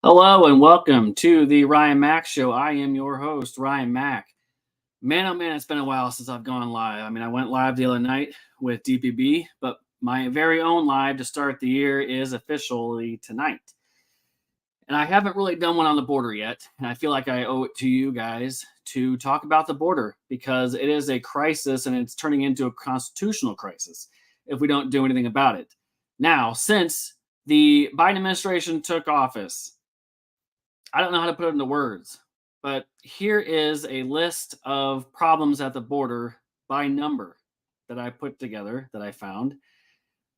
Hello and welcome to the Ryan Mack Show. I am your host, Ryan Mack. Man, oh man, it's been a while since I've gone live. I went live the other night with DPB, but my very own live to start the year is officially tonight. And I haven't really done one on the border yet. And I feel like I owe it to you guys to talk about the border because it is a crisis and it's turning into a constitutional crisis if we don't do anything about it. Now, since the Biden administration took office, I don't know how to put it into words, but here is a list of problems at the border by number that I put together that I found.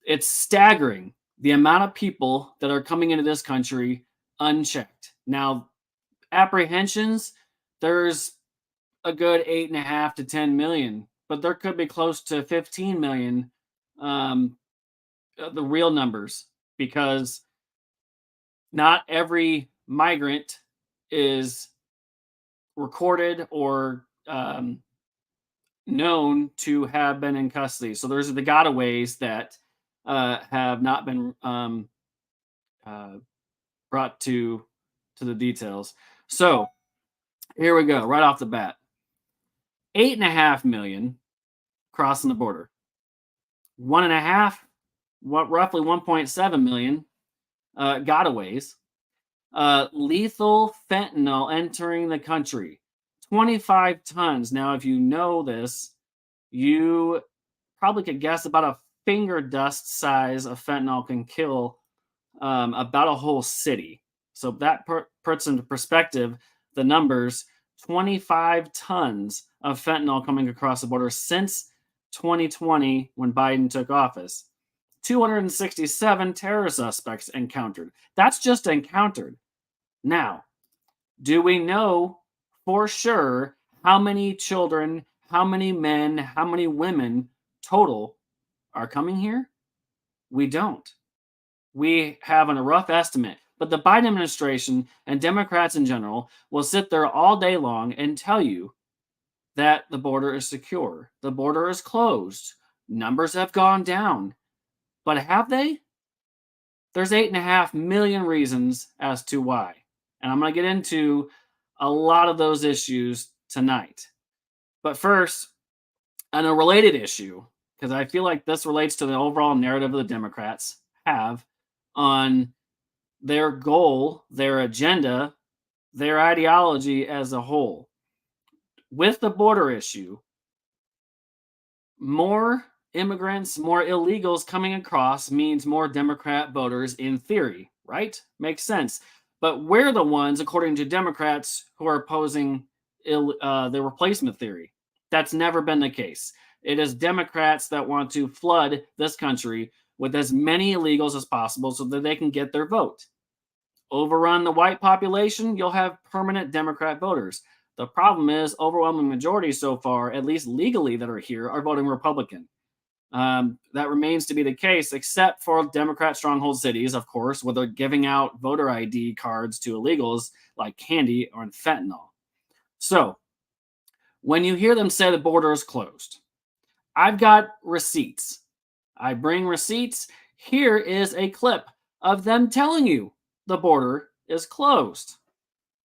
It's staggering the amount of people that are coming into this country unchecked. Now, apprehensions, there's a good 8.5 to 10 million, but there could be close to 15 million, the real numbers, because not every migrant is recorded or known to have been in custody. So there's the gotaways that have not been brought to the details. So here we go, right off the bat. 8.5 million crossing the border. 1.5, roughly 1.7 million gotaways. Lethal fentanyl entering the country, 25 tons. Now, if you know this, you probably could guess about a finger dust size of fentanyl can kill about a whole city. So that puts into perspective the numbers. 25 tons of fentanyl coming across the border since 2020 when Biden took office. 267 terror suspects encountered. That's just encountered. Now, do we know for sure how many children, how many men, how many women total are coming here? We don't. We have a rough estimate, but the Biden administration and Democrats in general will sit there all day long and tell you that the border is secure. The border is closed. Numbers have gone down. But have they? There's 8.5 million reasons as to why. And I'm going to get into a lot of those issues tonight. But first, on a related issue, because I feel like this relates to the overall narrative the Democrats have on their goal, their agenda, their ideology as a whole. With the border issue, more immigrants, more illegals coming across means more Democrat voters in theory, right? Makes sense. But we're the ones, according to Democrats, who are opposing the replacement theory. That's never been the case. It is Democrats that want to flood this country with as many illegals as possible so that they can get their vote. Overrun the white population, you'll have permanent Democrat voters. The problem is, overwhelming majority so far, at least legally that are here, are voting Republican. That remains to be the case, except for Democrat stronghold cities, of course, where they're giving out voter ID cards to illegals like candy or fentanyl. So, when you hear them say the border is closed, I've got receipts. I bring receipts. Here is a clip of them telling you the border is closed.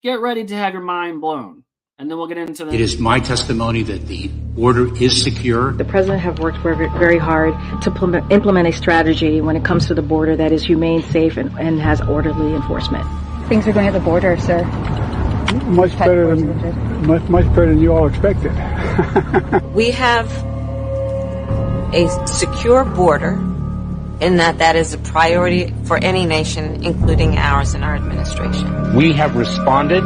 Get ready to have your mind blown. And then we'll get into the... It is my testimony that the border is secure. The president have worked very hard to implement a strategy when it comes to the border that is humane, safe, and has orderly enforcement. Things are going at the border, sir. Much better than you all expected. We have a secure border in that is a priority for any nation, including ours and our administration. We have responded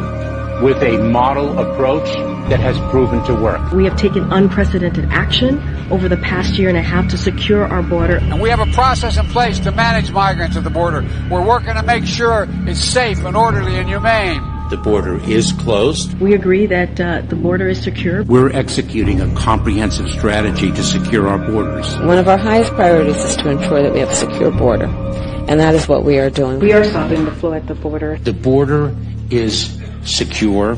with a model approach that has proven to work. We have taken unprecedented action over the past year and a half to secure our border. And we have a process in place to manage migrants at the border. We're working to make sure it's safe and orderly and humane. The border is closed. We agree that the border is secure. We're executing a comprehensive strategy to secure our borders. One of our highest priorities is to ensure that we have a secure border, and that is what we are doing. We are stopping the flow at the border. The border is secure.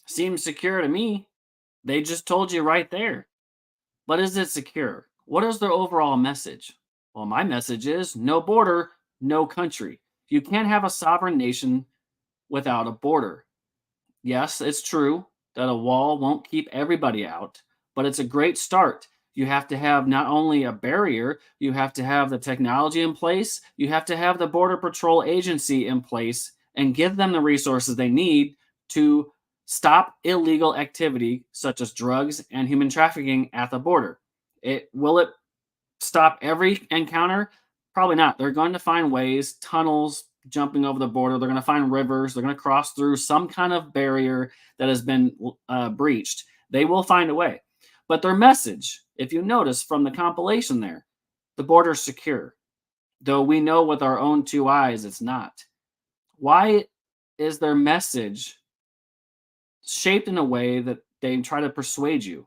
Seems secure to me. They just told you right there. But is it secure? What is their overall message? Well, my message is no border, no country. You can't have a sovereign nation without a border. Yes, it's true that a wall won't keep everybody out, but it's a great start. You have to have not only a barrier, you have to have the technology in place, you have to have the Border Patrol agency in place and give them the resources they need to stop illegal activity such as drugs and human trafficking at the border. Will it stop every encounter? Probably not. They're going to find ways, tunnels, jumping over the border. They're going to find rivers. They're going to cross through some kind of barrier that has been breached. They will find a way. But their message, if you notice from the compilation there, the border's secure. Though we know with our own two eyes it's not. Why is their message shaped in a way that they try to persuade you?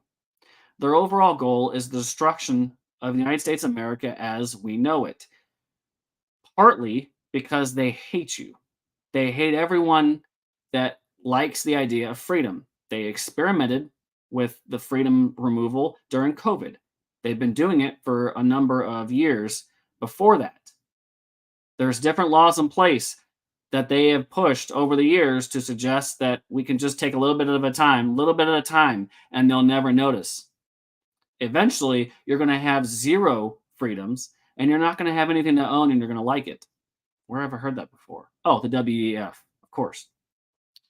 Their overall goal is the destruction of the United States of America as we know it. Partly because they hate you. They hate everyone that likes the idea of freedom. They experimented with the freedom removal during COVID. They've been doing it for a number of years before that. There's different laws in place that they have pushed over the years to suggest that we can just take a little bit at a time, and they'll never notice. Eventually, you're going to have zero freedoms, and you're not going to have anything to own, and you're going to like it. Where have I heard that before? Oh, the WEF, of course.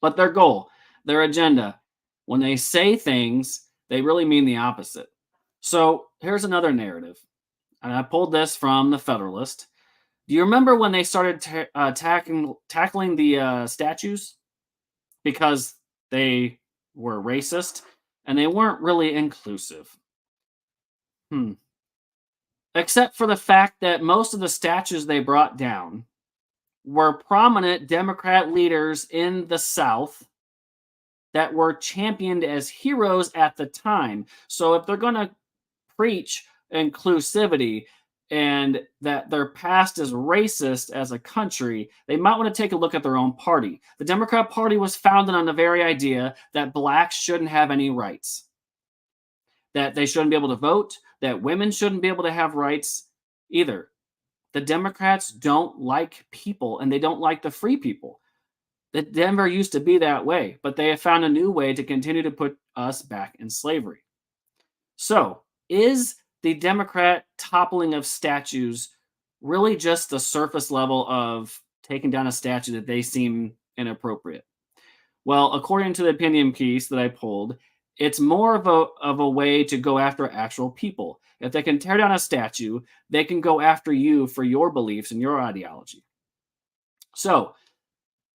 But their goal, their agenda, when they say things, they really mean the opposite. So here's another narrative. And I pulled this from the Federalist. Do you remember when they started tackling the statues? Because they were racist and they weren't really inclusive. Except for the fact that most of the statues they brought down were prominent Democrat leaders in the South that were championed as heroes at the time. So if they're going to preach inclusivity and that their past is racist as a country, they might want to take a look at their own party. The Democrat Party was founded on the very idea that blacks shouldn't have any rights, that they shouldn't be able to vote, that women shouldn't be able to have rights either. The Democrats don't like people, and they don't like the free people. That Denver used to be that way, but they have found a new way to continue to put us back in slavery. So, is the Democrat toppling of statues really just the surface level of taking down a statue that they seem inappropriate? Well, according to the opinion piece that I pulled, it's more of a way to go after actual people. If they can tear down a statue, they can go after you for your beliefs and your ideology. So,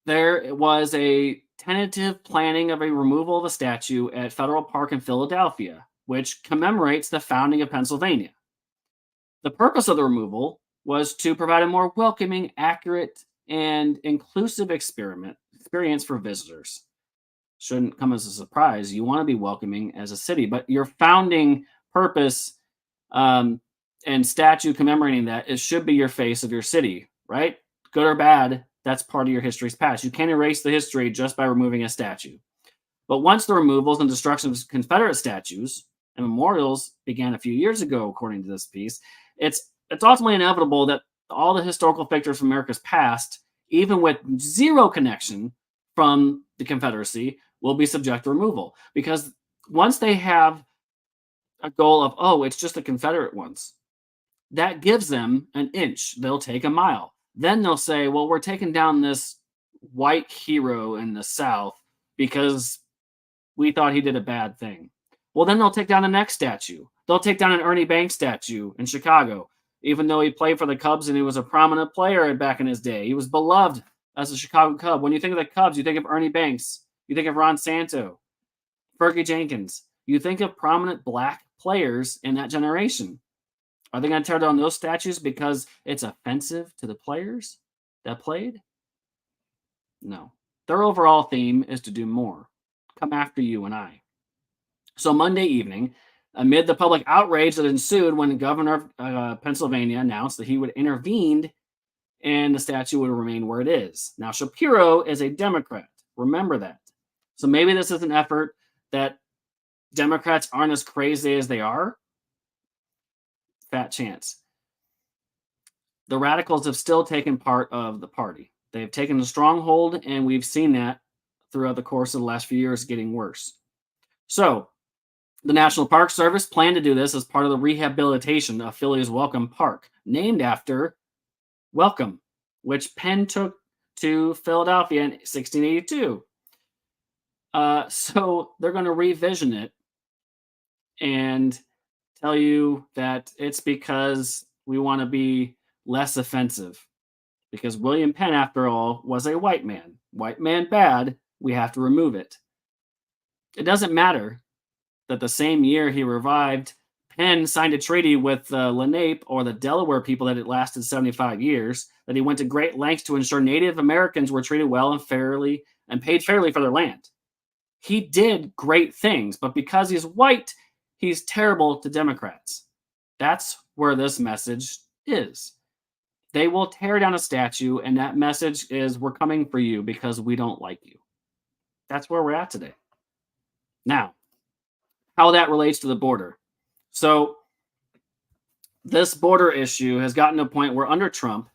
there was a tentative planning of a removal of a statue at Federal Park in Philadelphia, which commemorates the founding of Pennsylvania. The purpose of the removal was to provide a more welcoming, accurate, and inclusive experience for visitors. Shouldn't come as a surprise. You want to be welcoming as a city, but your founding purpose and statue commemorating that, it should be your face of your city, right? Good or bad, that's part of your history's past. You can't erase the history just by removing a statue. But once the removals and destruction of Confederate statues and memorials began a few years ago, according to this piece, it's ultimately inevitable that all the historical figures from America's past, even with zero connection from the Confederacy, will be subject to removal. Because once they have a goal of, oh, it's just the Confederate ones, that gives them an inch. They'll take a mile. Then they'll say, well, we're taking down this white hero in the South because we thought he did a bad thing. Well, then they'll take down the next statue. They'll take down an Ernie Banks statue in Chicago, even though he played for the Cubs and he was a prominent player back in his day. He was beloved as a Chicago Cub. When you think of the Cubs, you think of Ernie Banks. You think of Ron Santo, Fergie Jenkins. You think of prominent black players in that generation. Are they going to tear down those statues because it's offensive to the players that played? No. Their overall theme is to do more. Come after you and I. So Monday evening, amid the public outrage that ensued when the governor of Pennsylvania announced that he would intervene and the statue would remain where it is. Now, Shapiro is a Democrat. Remember that. So maybe this is an effort that Democrats aren't as crazy as they are. Fat chance. the radicals have still taken part of the party. They've taken a stronghold, and we've seen that throughout the course of the last few years getting worse. So, the National Park Service planned to do this as part of the rehabilitation of Philly's Welcome Park, named after Welcome, which Penn took to Philadelphia in 1682. So they're going to revision it and tell you that it's because we want to be less offensive. Because William Penn, after all, was a white man. White man bad, we have to remove it. It doesn't matter that the same year he revived, Penn signed a treaty with Lenape, or the Delaware people, that it lasted 75 years, that he went to great lengths to ensure Native Americans were treated well and fairly and paid fairly for their land. He did great things, but because he's white, he's terrible to Democrats. That's where this message is. They will tear down a statue, and that message is, we're coming for you because we don't like you. That's where we're at today. Now, how that relates to the border. So, this border issue has gotten to a point where under Trump,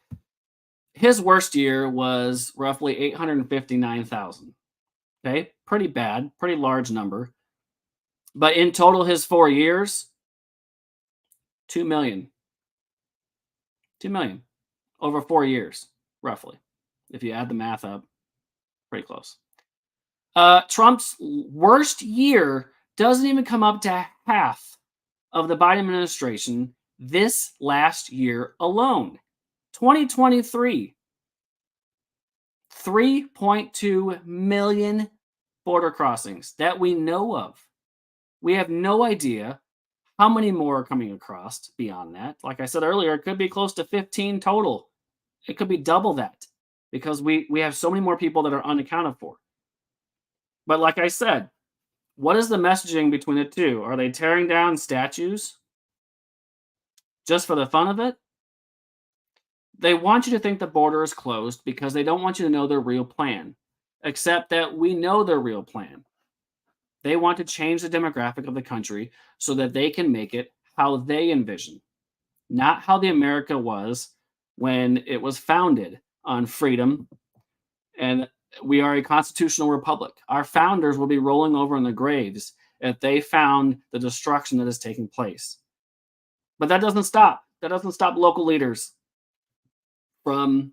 his worst year was roughly 859,000. Okay, pretty bad, pretty large number. But in total, his 4 years, 2 million. 2 million over 4 years, roughly. If you add the math up, pretty close. Trump's worst year doesn't even come up to half of the Biden administration this last year alone. 2023, 3.2 million border crossings that we know of. We have no idea how many more are coming across beyond that. Like I said earlier, it could be close to 15 total. It could be double that because we have so many more people that are unaccounted for. But like I said, what is the messaging between the two? Are they tearing down statues just for the fun of it? They want you to think the border is closed because they don't want you to know their real plan, except that we know their real plan. They want to change the demographic of the country so that they can make it how they envision, not how the America was when it was founded on freedom and we are a constitutional republic. Our founders will be rolling over in their graves if they found the destruction that is taking place. But that doesn't stop. That doesn't stop local leaders from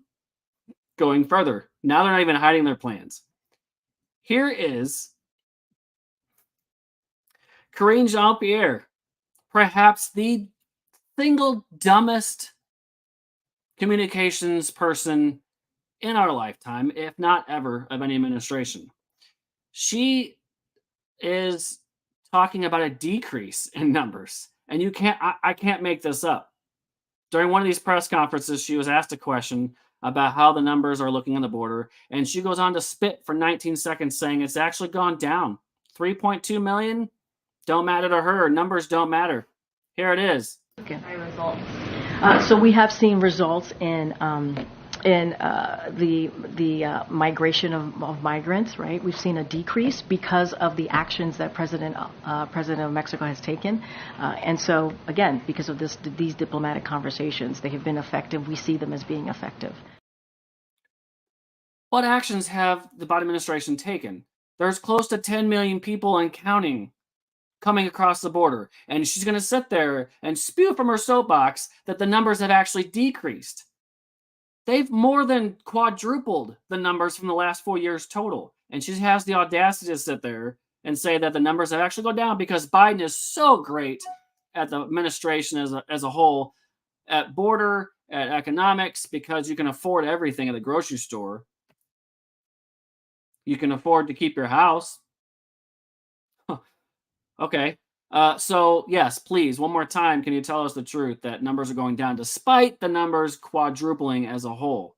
going further. Now they're not even hiding their plans. Here is Karine Jean-Pierre, perhaps the single dumbest communications person in our lifetime, if not ever, of any administration. She is talking about a decrease in numbers, and I can't make this up. During one of these press conferences, she was asked a question about how the numbers are looking on the border, and she goes on to spit for 19 seconds saying it's actually gone down. 3.2 million don't matter to her. Numbers don't matter. Here it is. So we have seen results in the migration of migrants, right? We've seen a decrease because of the actions that President of Mexico has taken. And so, again, because of these diplomatic conversations, they have been effective. We see them as being effective. What actions have the Biden administration taken? There's close to 10 million people and counting coming across the border. And she's going to sit there and spew from her soapbox that the numbers have actually decreased. They've more than quadrupled the numbers from the last 4 years total. And she has the audacity to sit there and say that the numbers have actually gone down because Biden is so great at the administration as a whole, at border, at economics, because you can afford everything at the grocery store. You can afford to keep your house. Okay. So, yes, please, one more time, can you tell us the truth that numbers are going down despite the numbers quadrupling as a whole?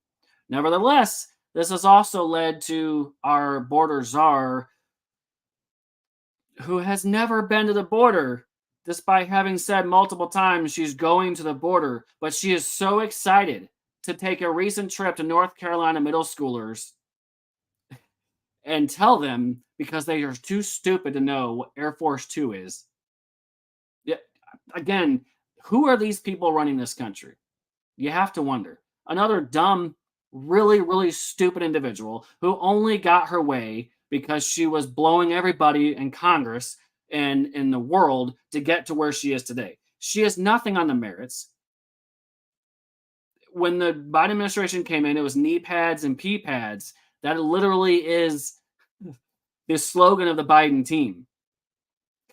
Nevertheless, this has also led to our border czar, who has never been to the border, despite having said multiple times she's going to the border. But she is so excited to take a recent trip to North Carolina middle schoolers and tell them, because they are too stupid to know what Air Force Two is. Yeah, again, who are these people running this country? You have to wonder. Another dumb, really, really stupid individual who only got her way because she was blowing everybody in Congress and in the world to get to where she is today. She has nothing on the merits. When the Biden administration came in, it was knee pads and pee pads. That literally is the slogan of the Biden team.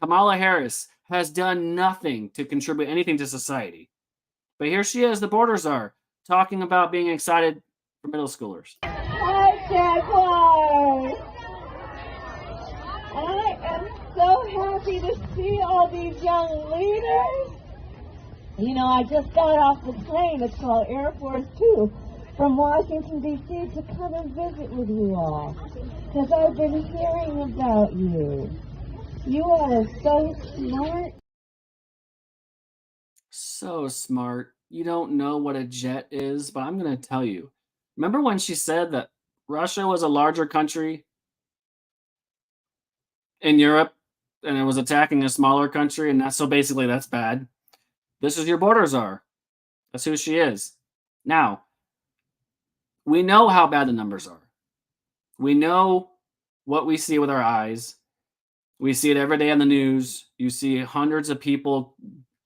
Kamala Harris has done nothing to contribute anything to society. But here she is, the border czar, talking about being excited for middle schoolers. Hi, Jaguar. I am so happy to see all these young leaders. You know, I just got off the plane, it's called Air Force Two, from Washington, D.C. to come and visit with you all. Because I've been hearing about you. You all are so smart. So smart. You don't know what a jet is, but I'm going to tell you. Remember when she said that Russia was a larger country in Europe and it was attacking a smaller country, and so basically that's bad? This is your border czar. That's who she is. Now, we know how bad the numbers are. We know what we see with our eyes. We see it every day on the news. You see hundreds of people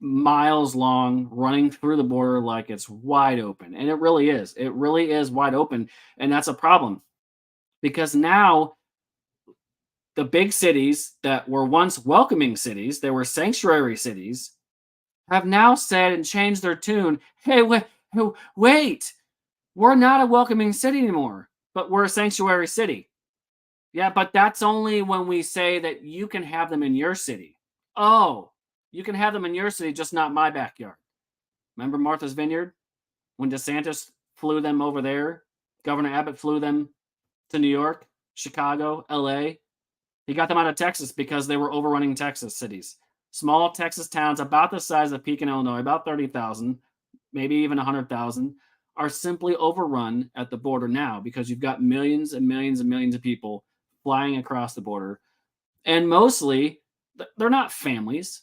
miles long running through the border like it's wide open. And it really is. It really is wide open. And that's a problem because now the big cities that were once welcoming cities, they were sanctuary cities, have now said and changed their tune. Hey, wait, we're not a welcoming city anymore, but we're a sanctuary city. Yeah, but that's only when we say that you can have them in your city. Oh, you can have them in your city, just not my backyard. Remember Martha's Vineyard? When DeSantis flew them over there, Governor Abbott flew them to New York, Chicago, LA. He got them out of Texas because they were overrunning Texas cities. Small Texas towns about the size of Pekin, Illinois, about 30,000, maybe even 100,000, are simply overrun at the border now because you've got millions and millions and millions of people flying across the border. And mostly, they're not families.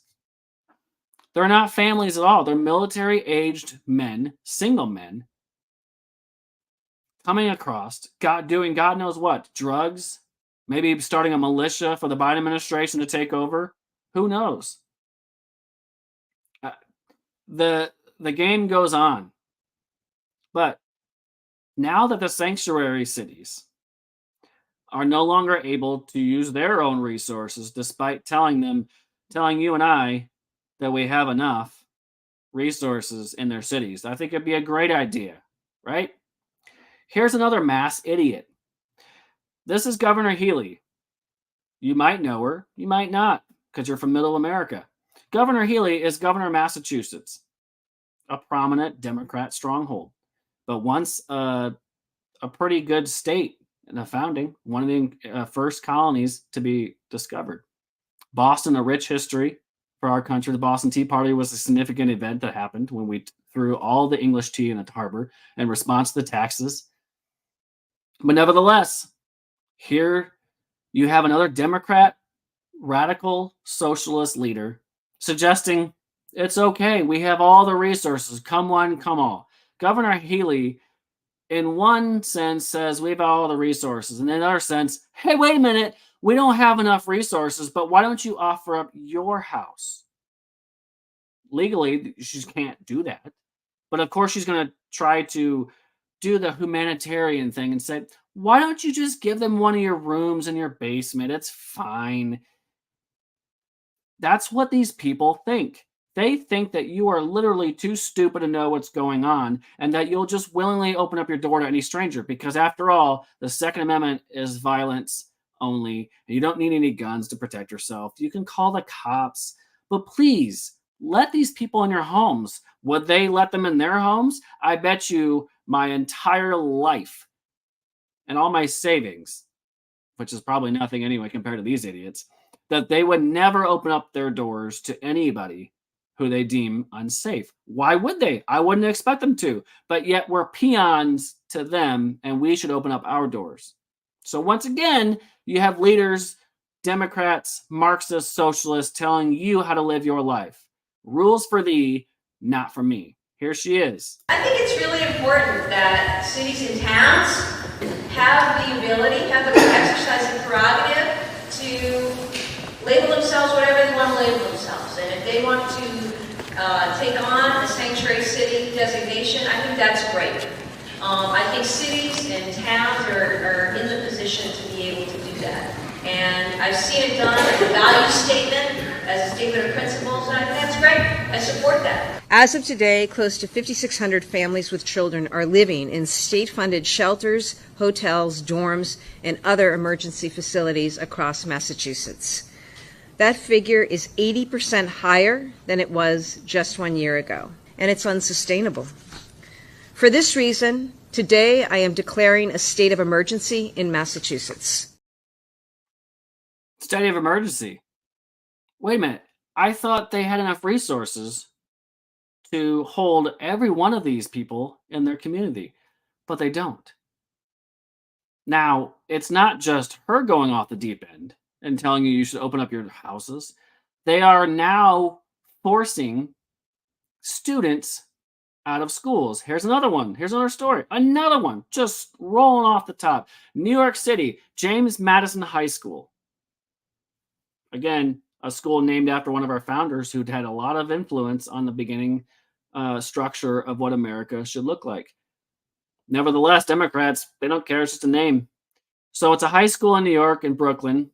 They're not families at all. They're military-aged men, single men, coming across, doing God knows what, drugs, maybe starting a militia for the Biden administration to take over. Who knows? The game goes on. But now that the sanctuary cities are no longer able to use their own resources, despite telling you and I that we have enough resources in their cities, I think it'd be a great idea, right? Here's another mass idiot. This is Governor Healy. You might know her, you might not, because you're from Middle America. Governor Healy is governor of Massachusetts, a prominent Democrat stronghold, but once a pretty good state in the founding, one of the first colonies to be discovered. Boston, a rich history for our country. The Boston Tea Party was a significant event that happened when we threw all the English tea in the harbor in response to the taxes. But nevertheless, here you have another Democrat, radical socialist leader suggesting it's okay. We have all the resources. Come one, come all. Governor Healy, in one sense, says we have all the resources. And in another sense, hey, wait a minute. We don't have enough resources, but why don't you offer up your house? Legally, she can't do that. But of course, she's going to try to do the humanitarian thing and say, why don't you just give them one of your rooms in your basement? It's fine. That's what these people think. They think that you are literally too stupid to know what's going on and that you'll just willingly open up your door to any stranger because, after all, the Second Amendment is violence only. And you don't need any guns to protect yourself. You can call the cops. But please, let these people in your homes. Would they let them in their homes? I bet you my entire life and all my savings, which is probably nothing anyway compared to these idiots, that they would never open up their doors to anybody who they deem unsafe. Why would they? I wouldn't expect them to. But yet we're peons to them, and we should open up our doors. So once again, you have leaders, Democrats, Marxists, socialists telling you how to live your life. Rules for thee, not for me. Here she is. I think it's really important that cities and towns have the ability, exercise the prerogative to label themselves whatever they want to label themselves. And if they want to take on a sanctuary city designation, I think that's great. I think cities and towns are in the position to be able to do that. And I've seen it done as a value statement, as a statement of principles, and I think that's great. I support that. As of today, close to 5,600 families with children are living in state-funded shelters, hotels, dorms, and other emergency facilities across Massachusetts. That figure is 80% higher than it was just 1 year ago, and it's unsustainable. For this reason, today I am declaring a state of emergency in Massachusetts. State of emergency. Wait a minute. I thought they had enough resources to hold every one of these people in their community, but they don't. Now, it's not just her going off the deep end and telling you should open up your houses. They are now forcing students out of schools. Here's another one. Here's another story. Another one just rolling off the top. New York City, James Madison High School. Again, a school named after one of our founders who'd had a lot of influence on the beginning structure of what America should look like. Nevertheless, Democrats, they don't care. It's just a name. So it's a high school in New York and Brooklyn.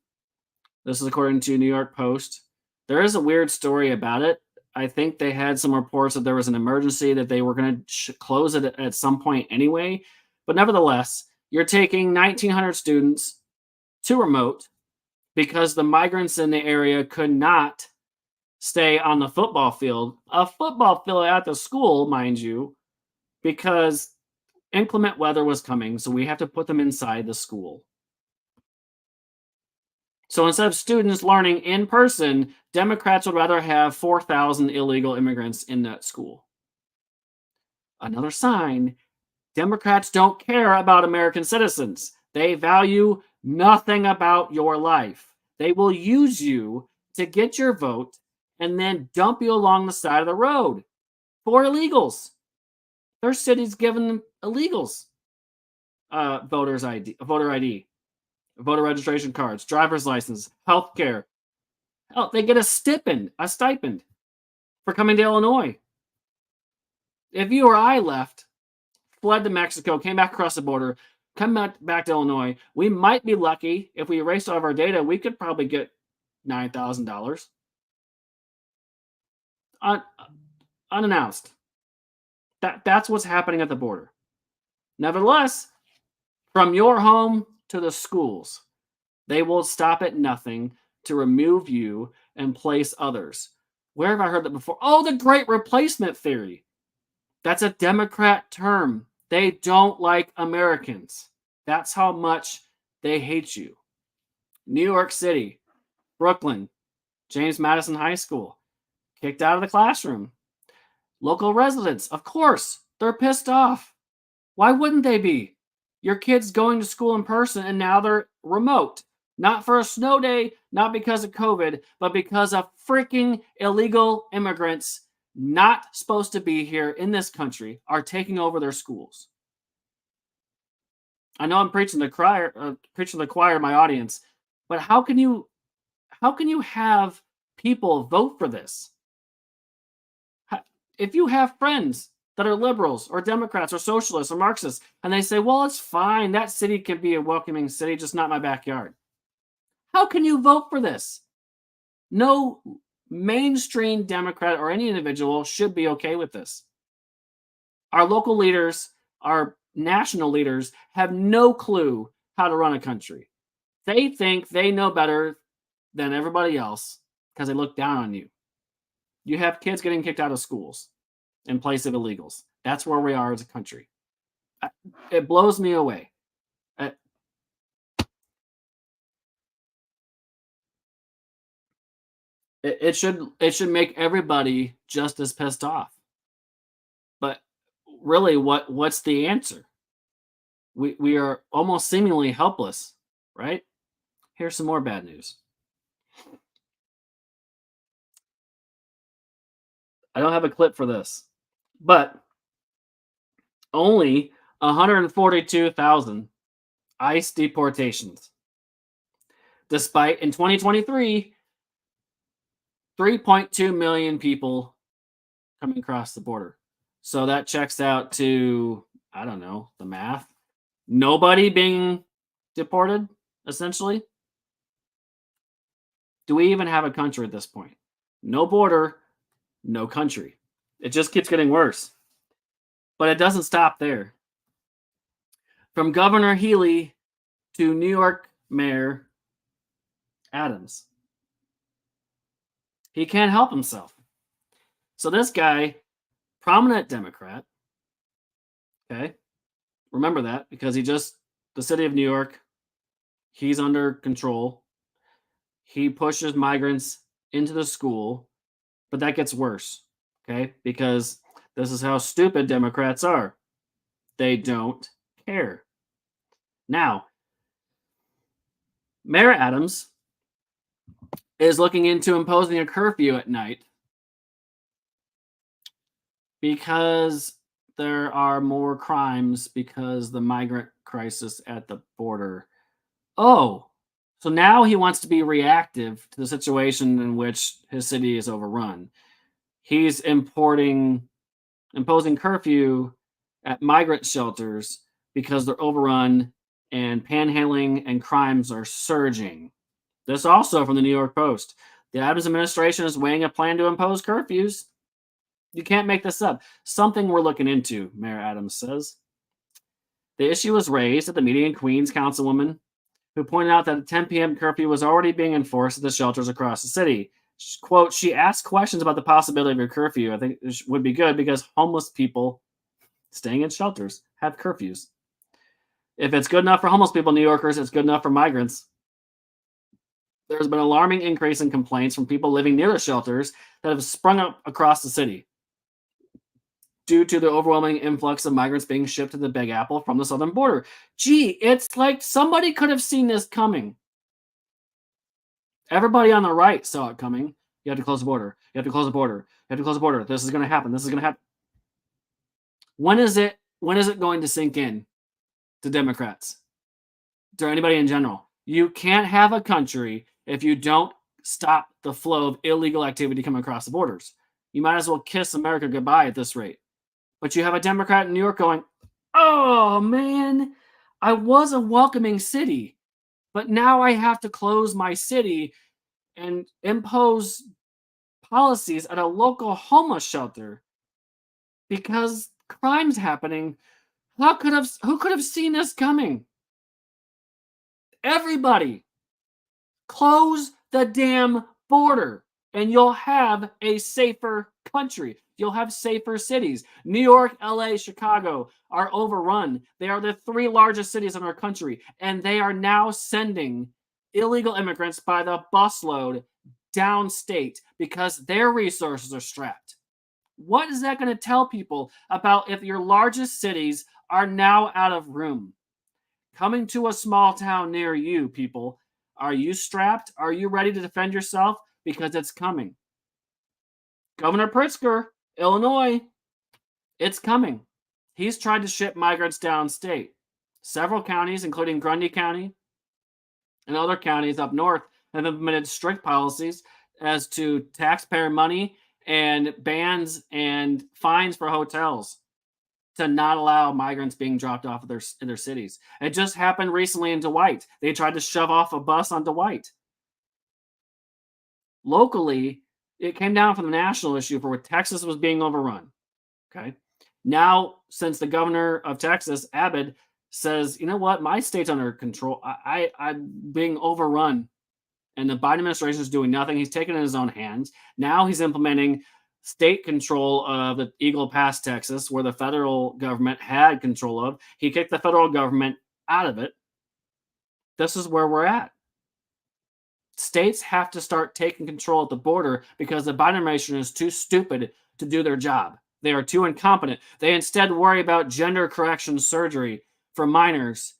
This is according to New York Post. There is a weird story about it. I think they had some reports that there was an emergency, that they were going to close it at some point anyway. But nevertheless, you're taking 1,900 students to remote because the migrants in the area could not stay on the football field. A football field at the school, mind you, because inclement weather was coming, so we have to put them inside the school. So instead of students learning in person, Democrats would rather have 4,000 illegal immigrants in that school. Another sign, Democrats don't care about American citizens. They value nothing about your life. They will use you to get your vote and then dump you along the side of the road for illegals. Their city's giving them illegals voter ID, voter registration cards, driver's license, health care. Hell, they get a stipend for coming to Illinois. If you or I left, fled to Mexico, came back across the border, come back to Illinois, we might be lucky. If we erased all of our data, we could probably get $9,000 unannounced. That's what's happening at the border. Nevertheless, from your home to the schools, they will stop at nothing to remove you and place others. Where have I heard that before? Oh, the Great Replacement Theory. That's a Democrat term. They don't like Americans. That's how much they hate you. New York City, Brooklyn, James Madison High School, kicked out of the classroom. Local residents, of course, they're pissed off. Why wouldn't they be? Your kids going to school in person and now they're remote. Not for a snow day, not because of COVID, but because of freaking illegal immigrants not supposed to be here in this country are taking over their schools. I know I'm preaching the choir, my audience, but how can you have people vote for this? If you have friends that are liberals or Democrats or socialists or Marxists, and they say, well, it's fine, that city can be a welcoming city, just not my backyard. How can you vote for this? No mainstream Democrat or any individual should be okay with this. Our local leaders, our national leaders have no clue how to run a country. They think they know better than everybody else because they look down on you. You have kids getting kicked out of schools in place of illegals. That's where we are as a country. It blows me away. It should make everybody just as pissed off. But really, what's the answer? We are almost seemingly helpless, right? Here's some more bad news. I don't have a clip for this, But only 142,000 ICE deportations. Despite in 2023, 3.2 million people coming across the border. So that checks out to, I don't know, the math. Nobody being deported, essentially. Do we even have a country at this point? No border, no country. It just keeps getting worse. But it doesn't stop there. From Governor Healy to New York Mayor Adams. He can't help himself. So this guy, prominent Democrat, okay, remember that because the city of New York, he's under control. He pushes migrants into the school, but that gets worse, okay, because this is how stupid Democrats are. They don't care. Now, Mayor Adams is looking into imposing a curfew at night because there are more crimes because the migrant crisis at the border. Oh, so now he wants to be reactive to the situation in which his city is overrun. He's imposing curfew at migrant shelters because they're overrun and panhandling and crimes are surging. This also from the New York Post. The Adams administration is weighing a plan to impose curfews. You can't make this up. Something we're looking into, Mayor Adams says. The issue was raised at the meeting in Queens, Councilwoman, who pointed out that a 10 p.m. curfew was already being enforced at the shelters across the city. Quote, she asked questions about the possibility of a curfew. I think it would be good because homeless people staying in shelters have curfews. If it's good enough for homeless people, New Yorkers, it's good enough for migrants. There's been an alarming increase in complaints from people living near the shelters that have sprung up across the city due to the overwhelming influx of migrants being shipped to the Big Apple from the southern border. Gee, it's like somebody could have seen this coming. Everybody on the right saw it coming. You have to close the border. You have to close the border. You have to close the border. This is going to happen. This is going to happen. When is it going to sink in to Democrats? To anybody in general? You can't have a country if you don't stop the flow of illegal activity coming across the borders. You might as well kiss America goodbye at this rate. But you have a Democrat in New York going, oh man, I was a welcoming city, but now I have to close my city and impose policies at a local homeless shelter because crime's happening. Who could have seen this coming? Everybody, close the damn border and you'll have a safer country. You'll have safer cities. New York, LA, Chicago are overrun. They are the 3 largest cities in our country, and they are now sending illegal immigrants by the busload downstate because their resources are strapped. What is that going to tell people about if your largest cities are now out of room? Coming to a small town near you, people. Are you strapped? Are you ready to defend yourself? Because it's coming. Governor Pritzker, Illinois, it's coming. He's tried to ship migrants downstate. Several counties, including Grundy County and other counties up north, have implemented strict policies as to taxpayer money and bans and fines for hotels to not allow migrants being dropped off of their cities. It just happened recently in Dwight. They tried to shove off a bus on Dwight. Locally, it came down from the national issue for where Texas was being overrun. Okay. Now, since the governor of Texas, Abbott, says, you know what, my state's under control. I'm being overrun. And the Biden administration is doing nothing. He's taken it in his own hands. Now he's implementing state control of the Eagle Pass, Texas, where the federal government had control of. He kicked the federal government out of it. This is where we're at. States have to start taking control at the border because the Biden administration is too stupid to do their job. They are too incompetent. They instead worry about gender correction surgery for minors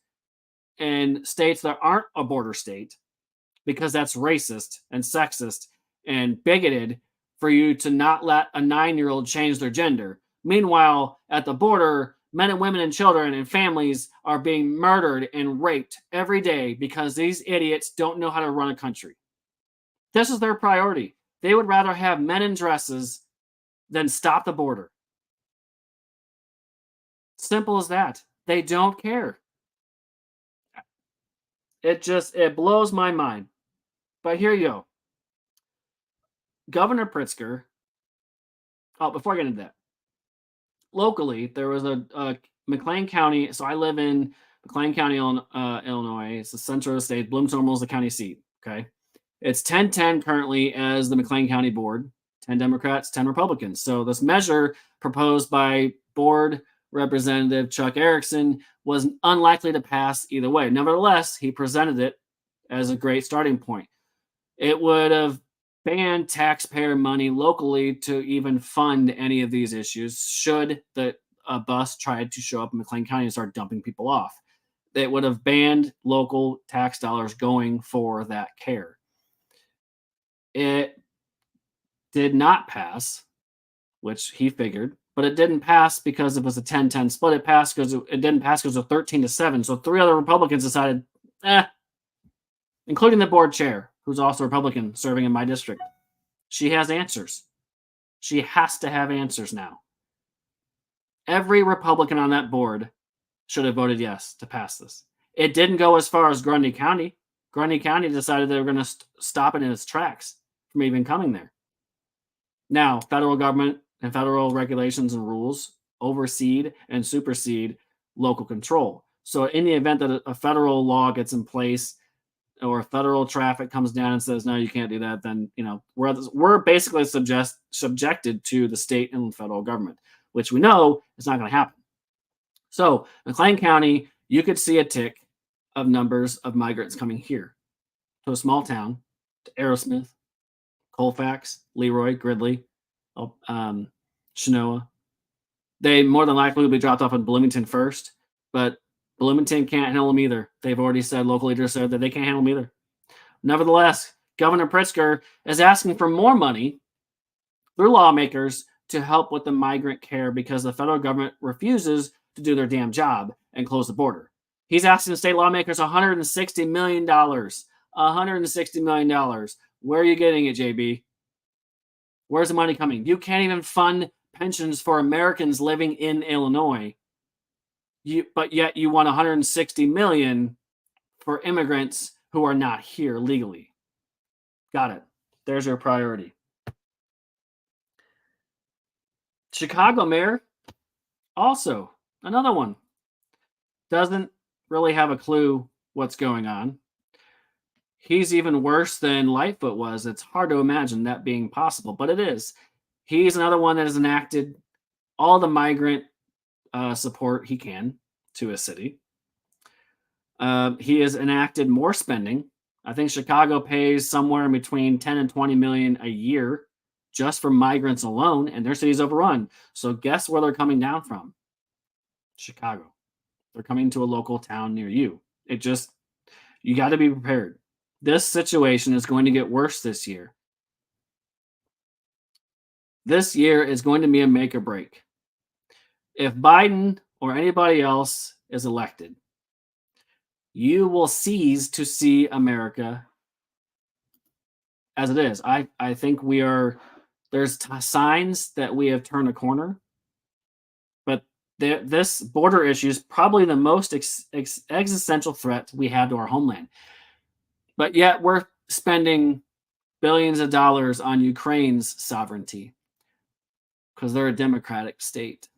in states that aren't a border state because that's racist and sexist and bigoted for you to not let a 9-year-old change their gender. Meanwhile, at the border, men and women and children and families are being murdered and raped every day because these idiots don't know how to run a country. This is their priority. They would rather have men in dresses than stop the border. Simple as that. They don't care. It blows my mind. But here you go. Governor Pritzker. Oh, before I get into that, locally there was a McLean County. So I live in McLean County, Illinois. It's the center of the state. Bloomsdale is the county seat. Okay, it's 10-10 currently as the McLean County board. 10 Democrats, 10 Republicans. So this measure proposed by board Representative Chuck Erickson was unlikely to pass either way. Nevertheless, he presented it as a great starting point. It would have banned taxpayer money locally to even fund any of these issues should a bus try to show up in McLean County and start dumping people off. It would have banned local tax dollars going for that care. It did not pass, which he figured, but it didn't pass because it was a 10-10 split. It passed because it didn't pass because of 13-7. So 3 other Republicans decided, including the board chair, who's also a Republican serving in my district. She has answers. She has to have answers now. Every Republican on that board should have voted yes to pass this. It didn't go as far as Grundy County. Grundy County decided they were going to stop it in its tracks from even coming there. Now, federal government and federal regulations and rules oversee and supersede local control. So in the event that a federal law gets in place or federal traffic comes down and says, no, you can't do that, then we're basically subjected to the state and federal government, which we know is not going to happen. So McLean County, you could see a tick of numbers of migrants coming here to a small town, to Aerosmith, Colfax, Leroy, Gridley, Chenoa. They more than likely will be dropped off in Bloomington first, but Bloomington can't handle them either. They've already said, local leaders said that they can't handle them either. Nevertheless, Governor Pritzker is asking for more money through lawmakers to help with the migrant care because the federal government refuses to do their damn job and close the border. He's asking state lawmakers $160 million. $160 million. Where are you getting it, JB? Where's the money coming? You can't even fund pensions for Americans living in Illinois. But yet you want $160 million for immigrants who are not here legally. Got it. There's your priority. Chicago mayor, also another one, doesn't really have a clue what's going on. He's even worse than Lightfoot was. It's hard to imagine that being possible, but it is. He's another one that has enacted all the migrant support he can to a city. He has enacted more spending. I think Chicago pays somewhere in between 10 and 20 million a year just for migrants alone, and their city's overrun. So guess where they're coming down from? Chicago. They're coming to a local town near you. You got to be prepared. This situation is going to get worse this year. This year is going to be a make or break. If Biden or anybody else is elected, you will cease to see America as it is. I think there's signs that we have turned a corner, but this border issue is probably the most existential threat we have to our homeland. But yet we're spending billions of dollars on Ukraine's sovereignty because they're a democratic state.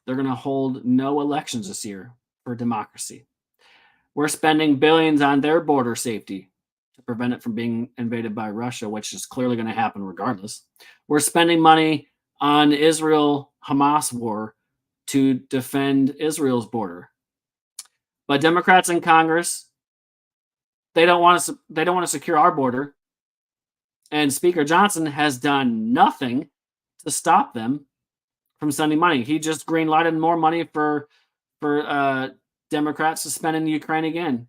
They're going to hold no elections this year for democracy. We're spending billions on their border safety to prevent it from being invaded by Russia, which is clearly going to happen regardless. We're spending money on Israel-Hamas war to defend Israel's border. But Democrats in Congress, they don't want to secure our border. And Speaker Johnson has done nothing to stop them from sending money. He just green-lighted more money for Democrats to spend in Ukraine again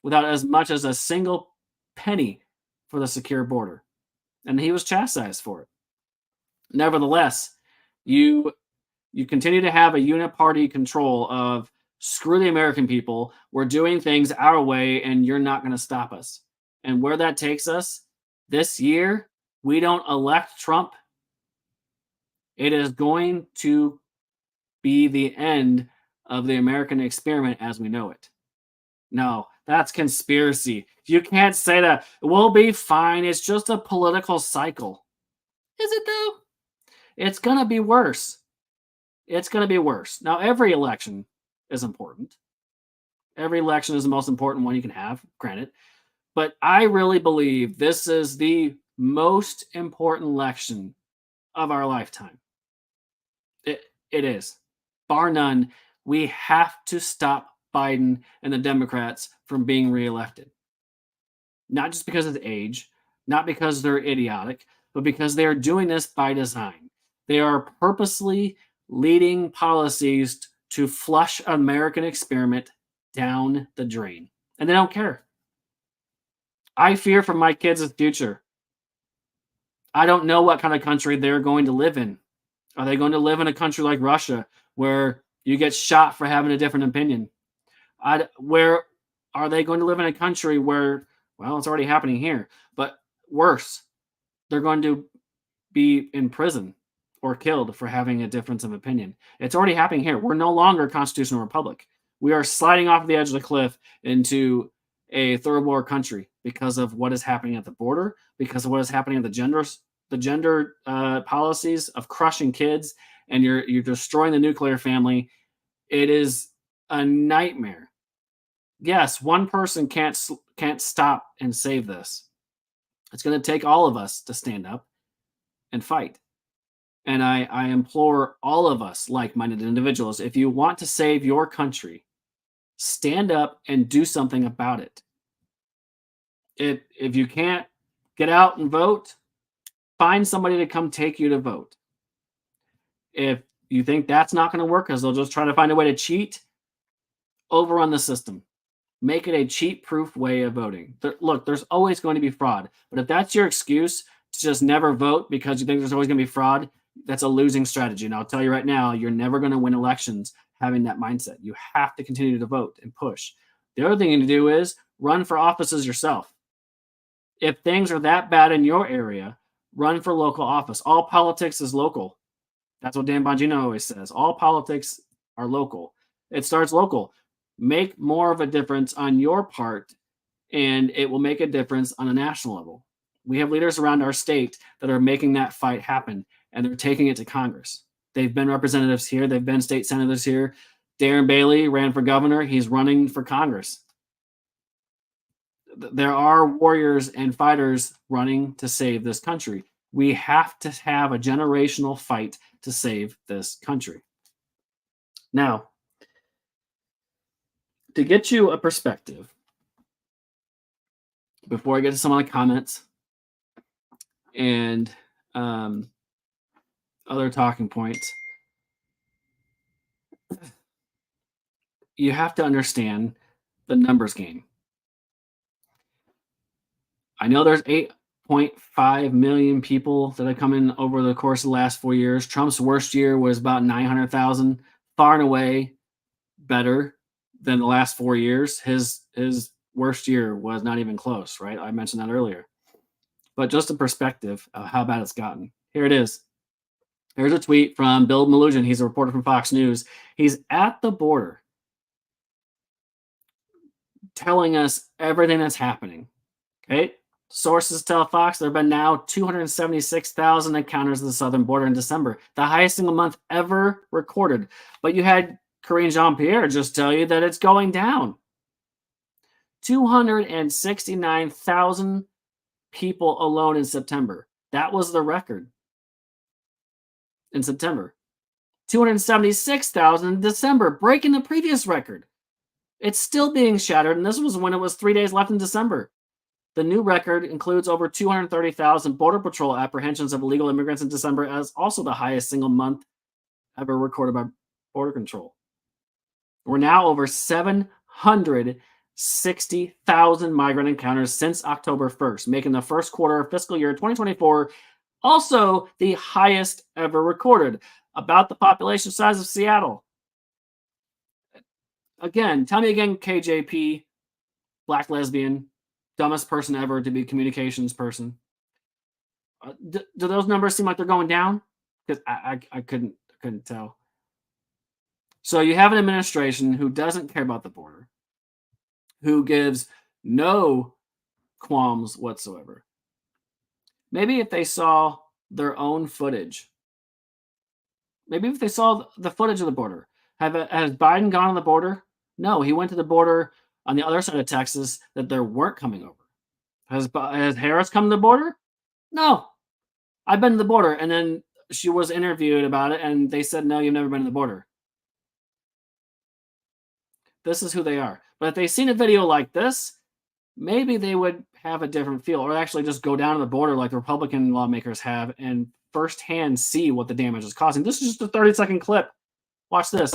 without as much as a single penny for the secure border. And he was chastised for it. Nevertheless, you You continue to have a uniparty control of screw the American people. We're doing things our way, and you're not going to stop us. And where that takes us this year, we don't elect Trump. It is going to be the end of the American experiment as we know it. No, that's conspiracy. You can't say that. We'll be fine. It's just a political cycle. Is it though? It's going to be worse. It's going to be worse. Now, every election is important. Every election is the most important one you can have, granted. But I really believe this is the most important election of our lifetime. It is. Bar none. We have to stop Biden and the Democrats from being reelected. Not just because of age, not because they're idiotic, but because they are doing this by design. They are purposely leading policies to flush American experiment down the drain. And they don't care. I fear for my kids' future. I don't know what kind of country they're going to live in. Are they going to live in a country like Russia where you get shot for having a different opinion? Where are they going to live in a country where, well, it's already happening here, but worse, they're going to be in prison or killed for having a difference of opinion? It's already happening here. We're no longer a constitutional republic. We are sliding off the edge of the cliff into a third world country because of what is happening at the border, because of what is happening at the gender policies of crushing kids, and you're destroying the nuclear family. It is a nightmare. Yes, one person can't stop and save this. It's going to take all of us to stand up and fight. And I implore all of us, like-minded individuals, if you want to save your country, stand up and do something about it. If you can't get out and vote, find somebody to come take you to vote. If you think that's not going to work because they'll just try to find a way to cheat, overrun the system. Make it a cheat-proof way of voting. Look, there's always going to be fraud. But if that's your excuse to just never vote because you think there's always going to be fraud, that's a losing strategy. And I'll tell you right now, you're never going to win elections having that mindset. You have to continue to vote and push. The other thing you need to do is run for offices yourself. If things are that bad in your area, run for local office. All politics is local. That's what Dan Bongino always says. All politics are local. It starts local. Make more of a difference on your part, and it will make a difference on a national level. We have leaders around our state that are making that fight happen, and they're taking it to Congress. They've been representatives here. They've been state senators here. Darren Bailey ran for governor. He's running for Congress. There are warriors and fighters running to save this country. We have to have a generational fight to save this country. Now, to get you a perspective, before I get to some of the comments and other talking points, you have to understand the numbers game. I know there's 8.5 million people that have come in over the course of the last 4 years. Trump's worst year was about 900,000, far and away better than the last 4 years. His worst year was not even close, right? I mentioned that earlier. But just a perspective of how bad it's gotten. Here it is. Here's a tweet from Bill Malugin. He's a reporter from Fox News. He's at the border telling us everything that's happening. Okay? Sources tell Fox there have been now 276,000 encounters at the southern border in December, the highest single month ever recorded. But you had Karine Jean-Pierre just tell you that it's going down. 269,000 people alone in September. That was the record in September. 276,000 in December, breaking the previous record. It's still being shattered, and this was when it was 3 days left in December. The new record includes over 230,000 Border Patrol apprehensions of illegal immigrants in December, as also the highest single month ever recorded by Border Control. We're now over 760,000 migrant encounters since October 1st, making the first quarter of fiscal year 2024 also the highest ever recorded. about the population size of Seattle. Again, tell me again, KJP, black lesbian, dumbest person ever to be a communications person. Do those numbers seem like they're going down? Because I couldn't tell. So you have an administration who doesn't care about the border, who gives no qualms whatsoever. Maybe if they saw their own footage, maybe if they saw the footage of the border, has Biden gone on the border? No, he went to the border on the other side of Texas that there weren't coming over. Has Harris come to the border? No. I've been to the border, and then she was interviewed about it, and they said, no, you've never been to the border. This is who they are. But if they seen a video like this, maybe they would have a different feel, or actually just go down to the border like the Republican lawmakers have and firsthand see what the damage is causing. This is just a 30-second clip. Watch this.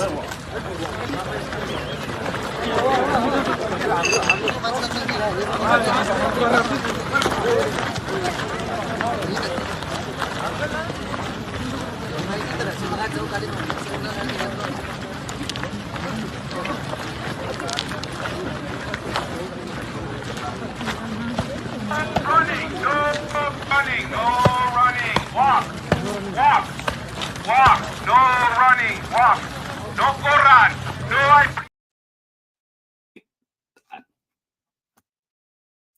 Running, no running, walk, walk, walk, no running, walk, no corran, no.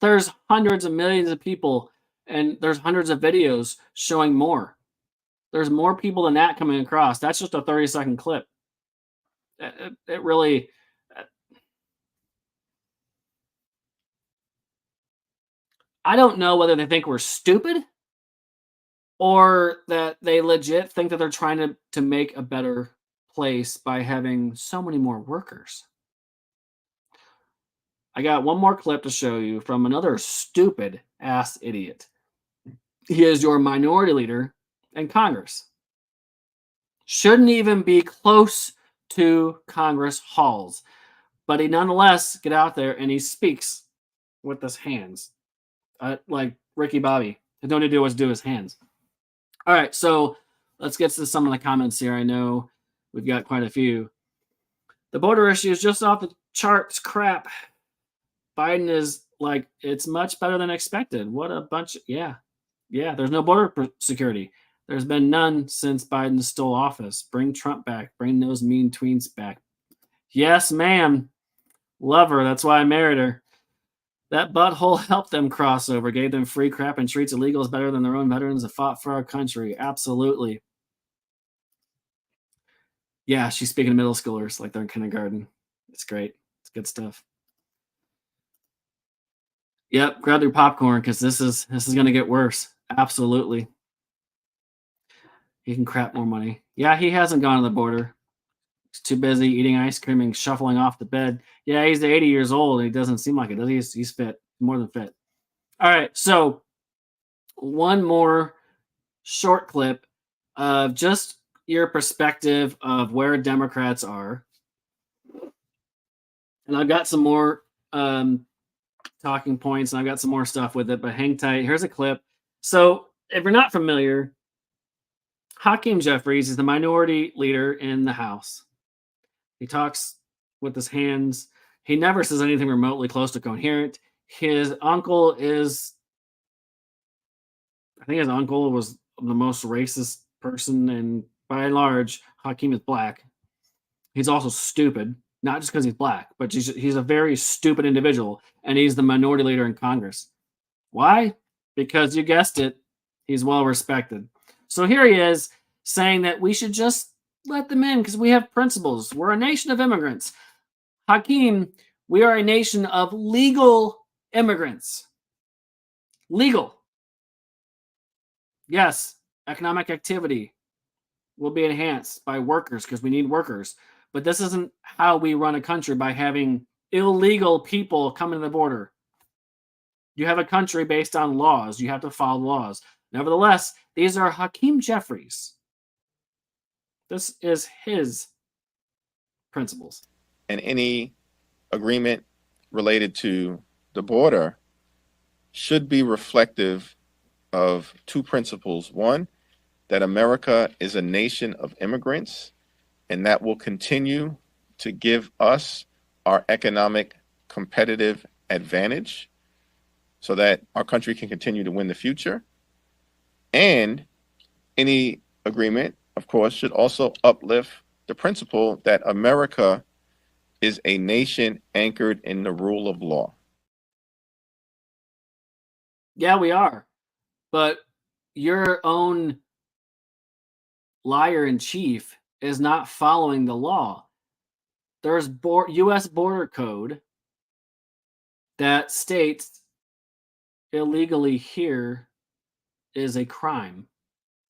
There's hundreds of millions of people, and there's hundreds of videos showing more. There's more people than that coming across. That's just a 30-second clip. It really... I don't know whether they think we're stupid or that they legit think that they're trying to make a better place by having so many more workers. I got one more clip to show you from another stupid ass idiot. He is your minority leader in Congress. Shouldn't even be close to Congress halls, but he nonetheless get out there and he speaks with his hands. Like Ricky Bobby. He don't need to do what's do his hands. All right, so let's get to some of the comments here. I know we've got quite a few. The border issue is just off the charts crap. Biden is like, it's much better than expected. What a bunch of, yeah, there's no border security. There's been none since Biden stole office. Bring Trump back. Bring those mean tweens back. Yes, ma'am. Love her. That's why I married her. That butthole helped them cross over, gave them free crap, and treats illegals better than their own veterans that fought for our country. Absolutely. Yeah, she's speaking to middle schoolers like they're in kindergarten. It's great. It's good stuff. Yep, grab your popcorn because this is going to get worse. Absolutely. He can crap more money. Yeah, he hasn't gone to the border. He's too busy eating ice cream and shuffling off the bed. Yeah, he's 80 years old and he doesn't seem like it, does he? He's fit, more than fit. All right, so one more short clip of just your perspective of where Democrats are. And I've got some more talking points and I've got some more stuff with it, but hang tight. Here's a clip. So if you're not familiar, Hakeem Jeffries is the minority leader in the House. He talks with his hands. He never says anything remotely close to coherent. His uncle is, I think his uncle was the most racist person, and by and large, Hakeem is black. He's also stupid, not just because he's black, but he's a very stupid individual, and he's the minority leader in Congress. Why? Because you guessed it, he's well respected. So here he is saying that we should just let them in because we have principles. We're a nation of immigrants. Hakeem, we are a nation of legal immigrants. Legal. Yes, economic activity will be enhanced by workers because we need workers. But this isn't how we run a country, by having illegal people coming to the border. You have a country based on laws. You have to follow laws. Nevertheless, these are Hakeem Jeffries. This is his principles. And any agreement related to the border should be reflective of two principles. One, that America is a nation of immigrants, and that will continue to give us our economic competitive advantage so that our country can continue to win the future. And any agreement, of course, should also uplift the principle that America is a nation anchored in the rule of law. Yeah, we are. But your own liar in chief is not following the law. There's U.S. border code that states illegally here is a crime.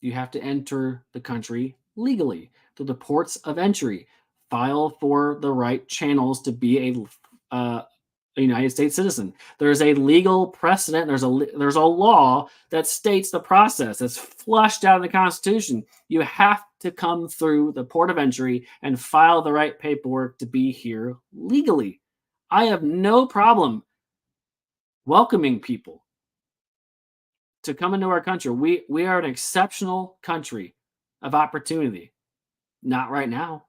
You have to enter the country legally through the ports of entry. File for the right channels to be a United States citizen. There's a legal precedent. There's a law that states the process. It's flushed out in the Constitution. You have to come through the port of entry and file the right paperwork to be here legally. I have no problem welcoming people to come into our country. We are an exceptional country of opportunity. Not right now.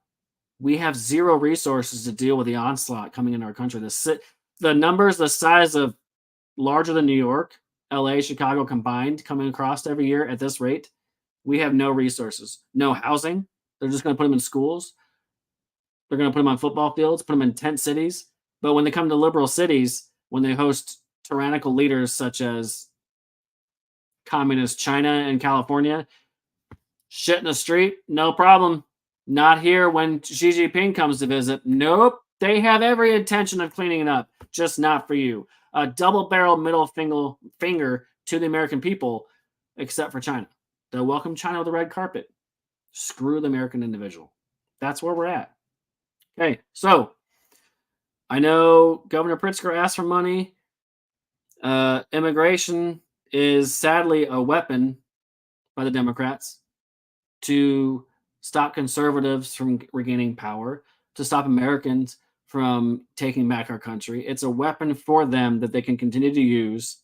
We have zero resources to deal with the onslaught coming into our country. The numbers, the size of larger than New York, LA, Chicago combined coming across every year at this rate, we have no resources, no housing. They're just going to put them in schools. They're going to put them on football fields, put them in tent cities. But when they come to liberal cities, when they host tyrannical leaders such as communist China and California, shit in the street, no problem. Not here when Xi Jinping comes to visit. Nope. They have every intention of cleaning it up, just not for you. A double-barrel middle finger to the American people, except for China. They'll welcome China with a red carpet. Screw the American individual. That's where we're at. Okay, so I know Governor Pritzker asked for money. Immigration is sadly a weapon by the Democrats to stop conservatives from regaining power, to stop Americans from taking back our country. It's a weapon for them that they can continue to use.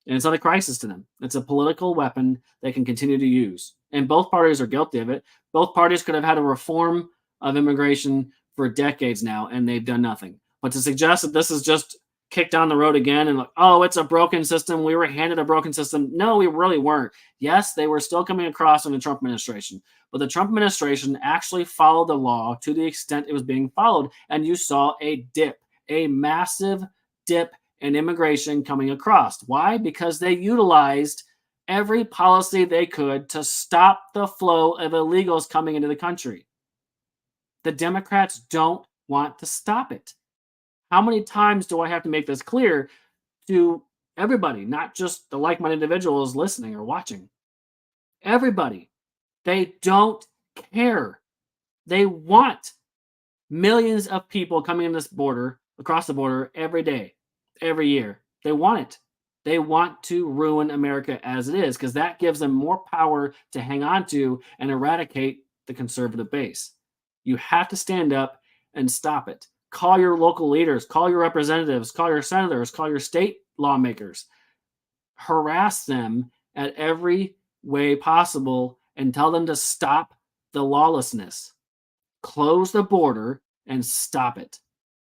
And it's not a crisis to them. It's a political weapon they can continue to use. And both parties are guilty of it. Both parties could have had a reform of immigration for decades now, and they've done nothing. But to suggest that this is just kicked down the road again and like, oh, it's a broken system. We were handed a broken system. No, we really weren't. Yes, they were still coming across in the Trump administration. But the Trump administration actually followed the law to the extent it was being followed. And you saw a dip, a massive dip in immigration coming across. Why? Because they utilized every policy they could to stop the flow of illegals coming into the country. The Democrats don't want to stop it. How many times do I have to make this clear to everybody, not just the like-minded individuals listening or watching? Everybody. They don't care. They want millions of people coming in this border, across the border every day, every year. They want it. They want to ruin America as it is because that gives them more power to hang on to and eradicate the conservative base. You have to stand up and stop it. Call your local leaders, call your representatives, call your senators, call your state lawmakers. Harass them at every way possible and tell them to stop the lawlessness. Close the border and stop it.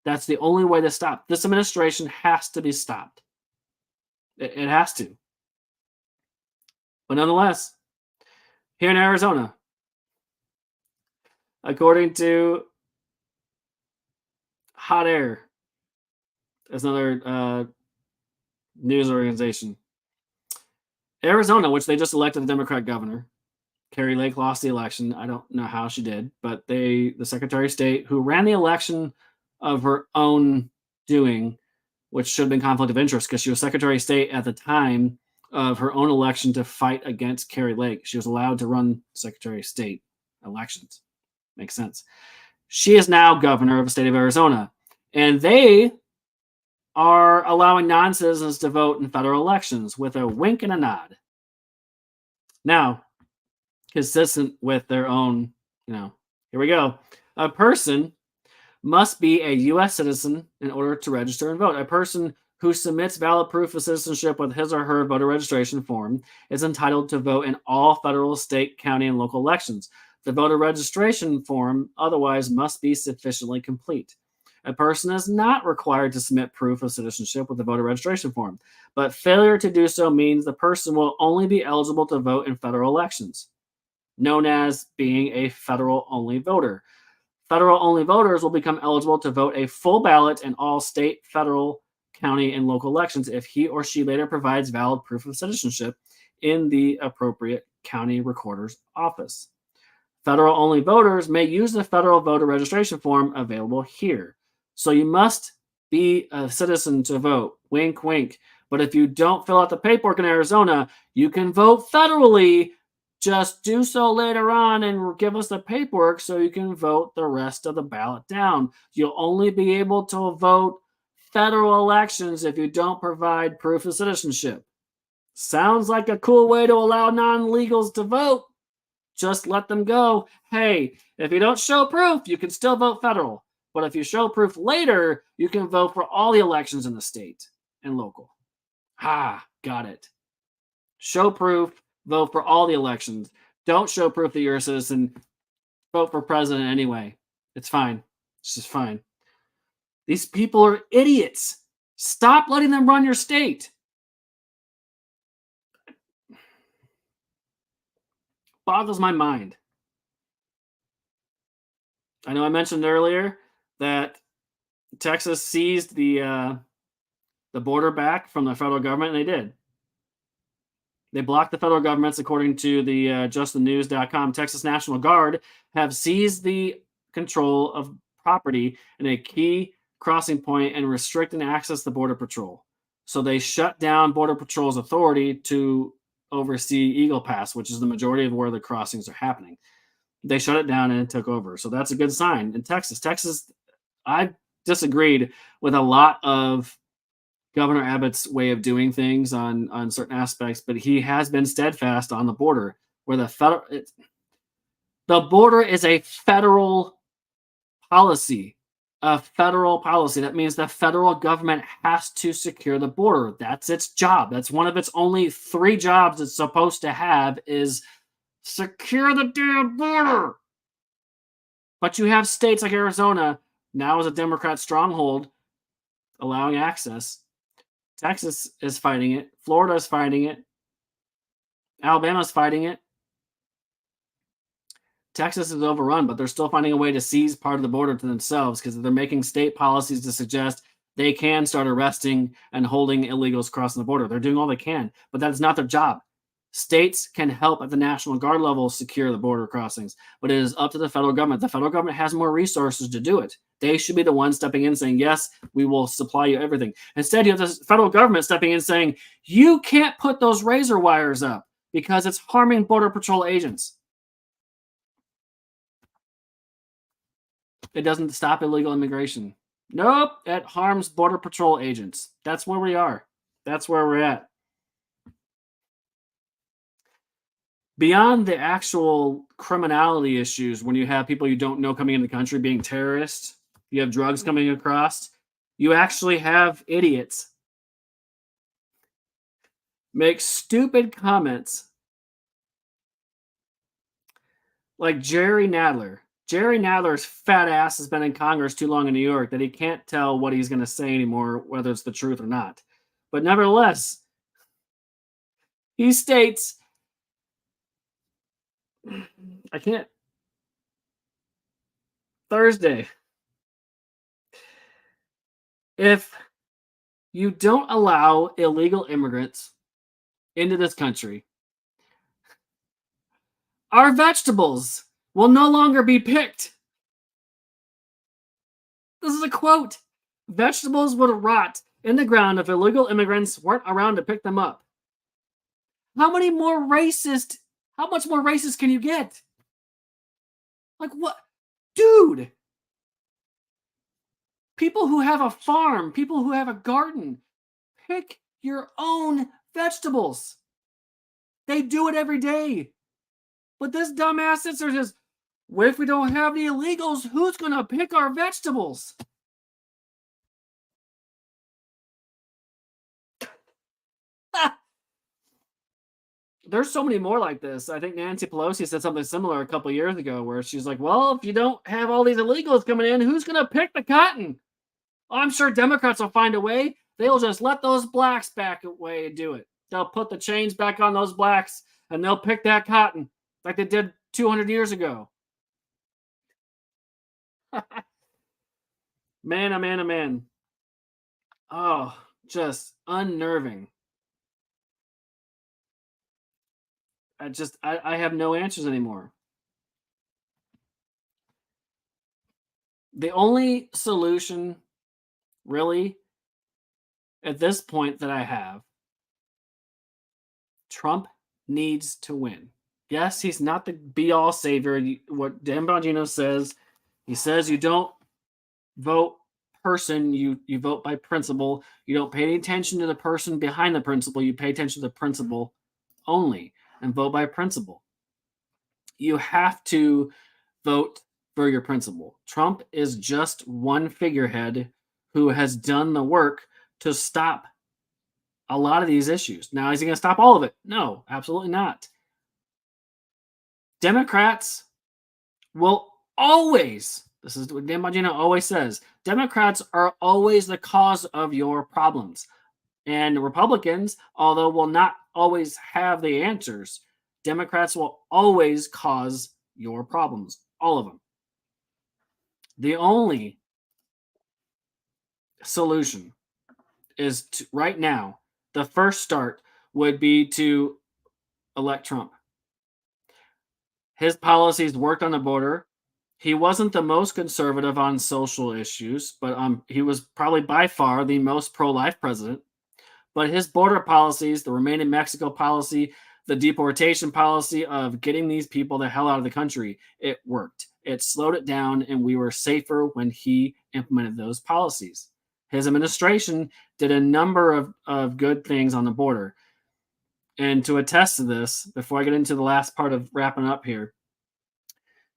That's the only way to stop. This administration has to be stopped. It has to. But nonetheless, here in Arizona, according to Hot Air, that's another news organization. Arizona, which they just elected a Democrat governor, Kari Lake lost the election. I don't know how she did, but the Secretary of State, who ran the election of her own doing, which should have been conflict of interest because she was Secretary of State at the time of her own election to fight against Kari Lake. She was allowed to run Secretary of State elections. Makes sense. She is now governor of the state of Arizona, and they are allowing non-citizens to vote in federal elections with a wink and a nod. Now, consistent with their own, here we go. A person must be a U.S. citizen in order to register and vote. A person who submits valid proof of citizenship with his or her voter registration form is entitled to vote in all federal, state, county, and local elections. The voter registration form otherwise must be sufficiently complete. A person is not required to submit proof of citizenship with the voter registration form, but failure to do so means the person will only be eligible to vote in federal elections, known as being a federal-only voter. Federal-only voters will become eligible to vote a full ballot in all state, federal, county, and local elections if he or she later provides valid proof of citizenship in the appropriate county recorder's office. Federal-only voters may use the federal voter registration form available here. So you must be a citizen to vote. Wink, wink. But if you don't fill out the paperwork in Arizona, you can vote federally. Just do so later on and give us the paperwork so you can vote the rest of the ballot down. You'll only be able to vote federal elections if you don't provide proof of citizenship. Sounds like a cool way to allow non-legals to vote. Just let them go. Hey, if you don't show proof, you can still vote federal. But if you show proof later, you can vote for all the elections in the state and local. Got it. Show proof, vote for all the elections. Don't show proof that you're a citizen. Vote for president anyway. It's fine. It's just fine. These people are idiots. Stop letting them run your state. Boggles my mind. I know I mentioned earlier that Texas seized the border back from the federal government, and they did. They blocked the federal governments, according to the justthenews.com. Texas National Guard have seized the control of property in a key crossing point and restricting access to Border Patrol. So they shut down Border Patrol's authority to oversee Eagle Pass, which is the majority of where the crossings are happening. They shut it down and it took over. So that's a good sign in Texas. Texas, I disagreed with a lot of Governor Abbott's way of doing things on certain aspects, but he has been steadfast on the border, where the border is a federal policy. A federal policy. That means the federal government has to secure the border. That's its job. That's one of its only 3 jobs it's supposed to have, is secure the damn border. But you have states like Arizona, now as a Democrat stronghold, allowing access. Texas is fighting it. Florida is fighting it. Alabama is fighting it. Texas is overrun, but they're still finding a way to seize part of the border to themselves because they're making state policies to suggest they can start arresting and holding illegals crossing the border. They're doing all they can, but that is not their job. States can help at the National Guard level secure the border crossings, but it is up to the federal government. The federal government has more resources to do it. They should be the ones stepping in saying, yes, we will supply you everything. Instead, you have the federal government stepping in saying, you can't put those razor wires up because it's harming Border Patrol agents. It doesn't stop illegal immigration. Nope, it harms Border Patrol agents. That's where we are. That's where we're at. Beyond the actual criminality issues, when you have people you don't know coming into the country being terrorists, you have drugs coming across, you actually have idiots make stupid comments like Jerry Nadler. Jerry Nadler's fat ass has been in Congress too long in New York that he can't tell what he's going to say anymore, whether it's the truth or not. But nevertheless, he states, I can't, Thursday, if you don't allow illegal immigrants into this country, our vegetables will no longer be picked. This is a quote. Vegetables would rot in the ground if illegal immigrants weren't around to pick them up. How much more racist can you get? Like what? Dude. People who have a farm, people who have a garden, pick your own vegetables. They do it every day. But this dumbass sits there and says, well, if we don't have the illegals, who's going to pick our vegetables? there's so many more like this. I think Nancy Pelosi said something similar a couple years ago where she's like, well, if you don't have all these illegals coming in, who's going to pick the cotton? I'm sure Democrats will find a way. They'll just let those blacks back away and do it. They'll put the chains back on those blacks and they'll pick that cotton like they did 200 years ago. Man, oh man, oh man. Oh, just unnerving. I have no answers anymore. The only solution, really, at this point that I have, Trump needs to win. Yes, he's not the be-all savior. What Dan Bongino says, he says you don't vote person, you vote by principle. You don't pay any attention to the person behind the principle. You pay attention to the principle only and vote by principle. You have to vote for your principle. Trump is just one figurehead who has done the work to stop a lot of these issues. Now, is he going to stop all of it? No, absolutely not. Democrats will always, this is what Dan Bongino always says, Democrats are always the cause of your problems. And Republicans, although will not always have the answers, Democrats will always cause your problems. All of them. The only solution is to, right now, the first start would be to elect Trump. His policies worked on the border. He wasn't the most conservative on social issues, but he was probably by far the most pro-life president. But his border policies, the Remain in Mexico policy, the deportation policy of getting these people the hell out of the country, it worked. It slowed it down, and we were safer when he implemented those policies. His administration did a number of good things on the border. And to attest to this, before I get into the last part of wrapping up here,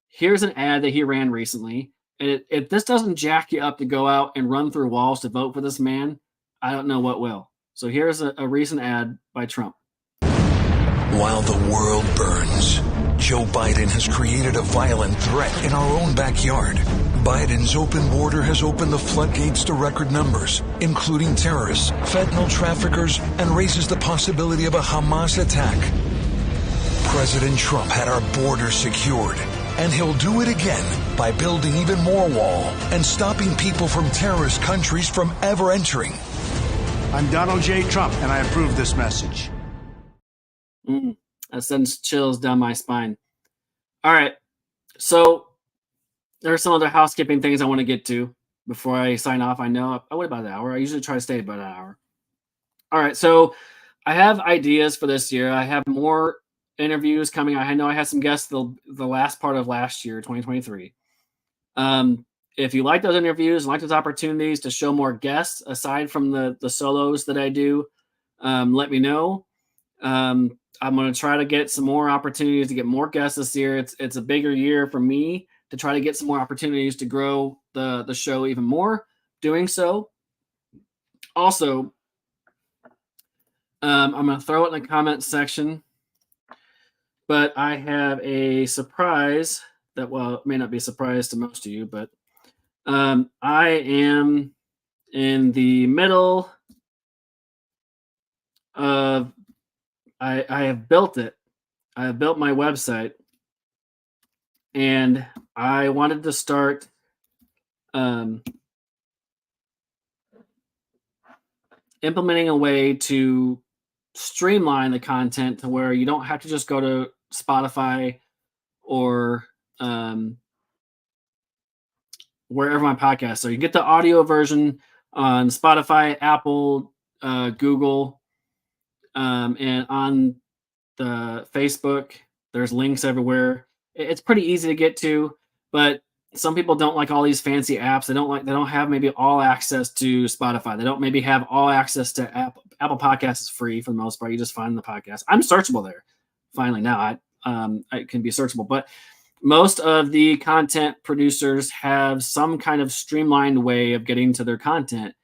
here's an ad that he ran recently. If this doesn't jack you up to go out and run through walls to vote for this man, I don't know what will. So here's a recent ad by Trump. While the world burns, Joe Biden has created a violent threat in our own backyard. Biden's open border has opened the floodgates to record numbers, including terrorists, fentanyl traffickers, and raises the possibility of a Hamas attack. President Trump had our border secured, and he'll do it again by building even more wall and stopping people from terrorist countries from ever entering. I'm Donald J. Trump, and I approve this message. That sends chills down my spine. All right. So there are some other housekeeping things I want to get to before I sign off. I know I wait about an hour. I usually try to stay about an hour. All right. So I have ideas for this year. I have more interviews coming. I know I had some guests the last part of last year, 2023. If you like those interviews, like those opportunities to show more guests aside from the solos that I do, let me know. I'm going to try to get some more opportunities to get more guests this year. It's a bigger year for me to try to get some more opportunities to grow the show even more. Doing so. Also, I'm going to throw it in the comments section, but I have a surprise that, well, it may not be a surprise to most of you, but I am in the middle of, I have built it. I have built my website, and I wanted to start implementing a way to streamline the content to where you don't have to just go to Spotify or wherever my podcasts. So you get the audio version on Spotify, Apple, Google, and on the Facebook. There's links everywhere. It's pretty easy to get to, but some people don't like all these fancy apps. They don't have maybe all access to Spotify. They don't maybe have all access to Apple. Apple Podcasts is free for the most part. You just find the podcast. I'm searchable there. Finally, now I can be searchable, but most of the content producers have some kind of streamlined way of getting to their content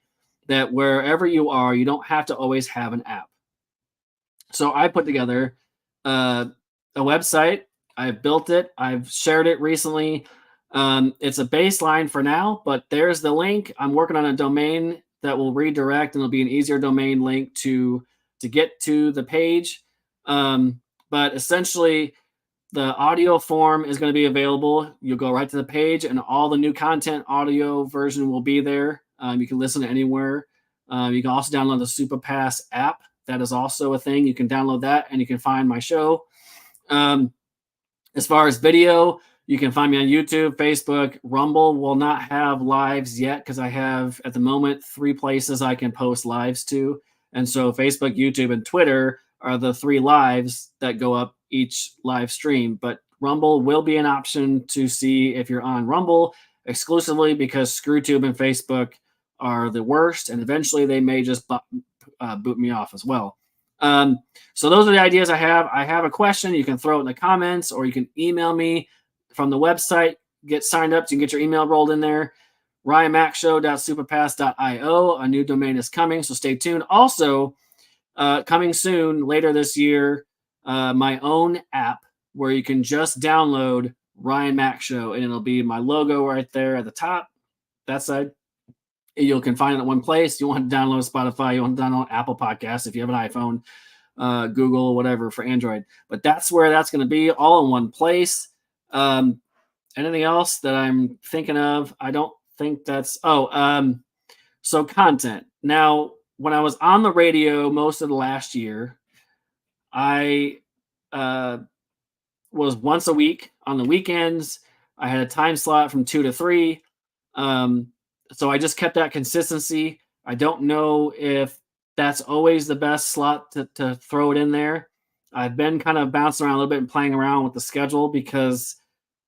that wherever you are, you don't have to always have an app. So I put together a website. I've built it. I've shared it recently. It's a baseline for now, but there's the link. I'm working on a domain that will redirect, and it'll be an easier domain link to get to the page. But essentially, the audio form is going to be available. You'll go right to the page, and all the new content audio version will be there. You can listen to anywhere. You can also download the SuperPass app. That is also a thing. You can download that, and you can find my show. As far as video, you can find me on YouTube, Facebook. Rumble will not have lives yet because I have, at the moment, 3 places I can post lives to. And so Facebook, YouTube, and Twitter are the 3 lives that go up each live stream. But Rumble will be an option to see if you're on Rumble exclusively, because ScrewTube and Facebook are the worst, and eventually they may just boot me off as well. So those are the ideas I have. I have a question. You can throw it in the comments, or you can email me from the website. Get signed up. So you can get your email rolled in there. RyanMaxShow.superpass.io. A new domain is coming, so stay tuned. Also, coming soon, later this year, my own app where you can just download Ryan Max Show, and it'll be my logo right there at the top, that side. You can find it in one place. You want to download Spotify, you want to download Apple Podcasts if you have an iPhone, Google, whatever for Android. But that's where that's going to be, all in one place. Anything else that I'm thinking of? I don't think that's. So content. Now, when I was on the radio most of the last year, I was once a week on the weekends. I had a time slot from 2 to 3. So I just kept that consistency. I don't know if that's always the best slot to throw it in there. I've been kind of bouncing around a little bit and playing around with the schedule because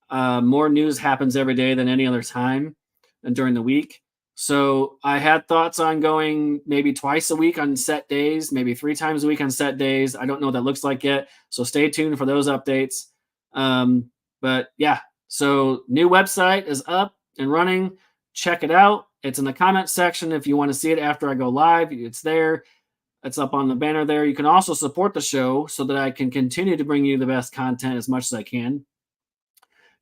more news happens every day than any other time and during the week. So I had thoughts on going maybe twice a week on set days, maybe 3 times a week on set days. I don't know what that looks like yet. So stay tuned for those updates. But yeah, so new website is up and running. Check it out. It's in the comment section if you want to see it after I go live. It's there. It's up on the banner there. You can also support the show so that I can continue to bring you the best content as much as I can.